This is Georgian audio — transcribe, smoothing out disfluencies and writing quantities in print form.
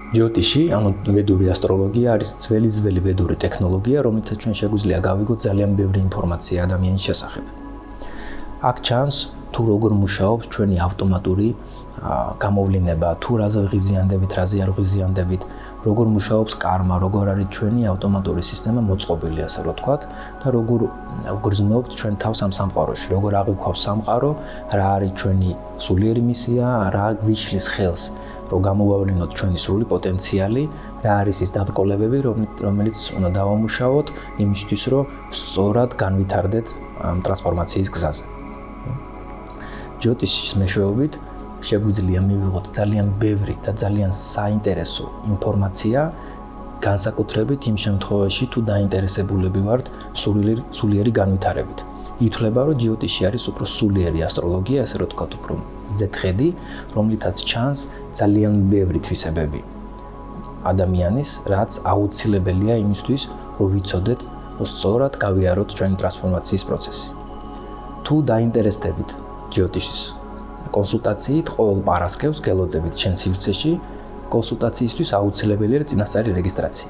ჯიოტიში, ანუ ვედური ასტროლოგია არის ძველი ვედური ტექნოლოგია, რომელთაც ჩვენ შეგვიძლია გავიგოთ ძალიან ბევრი ინფორმაცია ადამიანის შესახებ. აქ ჩანს თუ როგორ მუშაობს ჩვენი ავტომატური გამოვლინება, თუ რაზე ვღიზიანდებით, რაზე არ ვღიზიანდებით, როგორ მუშაობს კარმა, როგორ არის ჩვენი ავტომატური სისტემა მოწყობილი, ასე რომ ვთქვათ, და როგორ ვგრძნობთ ჩვენ თავს ამ სამყაროში, როგორ აღვიქვავს სამყარო, რა არის ჩვენი სულიერი მისია, რა გვიშლის ხელს, რომ გამოვავლინოთ ჩვენი სრული პოტენციალი, რა არის ის დაბრკოლებები, რომელიც უნდა დავამუშავოთ იმისთვის, რომ სწორად განვითარდეთ ამ ტრანსფორმაციის გზაზე. ჯიოტიშის მეშვეობით შეგვიძლია მივიღოთ ძალიან ბევრი და ძალიან საინტერესო ინფორმაცია, განსაკუთრებით იმ შემთხვევაში, თუ დაინტერესებულები ვართ სულიერი განვითარებით. ითვლება, რომ ჯიოტიში არის უფრო სულიერი ასტროლოგია, ასე რომ ვთქვათ, უფრო ზეთხედი, რომლითაც ჩანს ძალიან ბევრი თვისებები ადამიანის, რაც აუცილებელია იმისთვის, რომ ვიცოდეთ, რომ სწორად გავიაროთ ჩვენი ტრანსფორმაციის პროცესი. თუ დაინტერესდებით ჯიოტიშის კონსულტაციით, ყოველ პარასკევს გელოდებით ჩემს სივრცეში, კონსულტაციისთვის აუცილებელია წინასწარი რეგისტრაცია.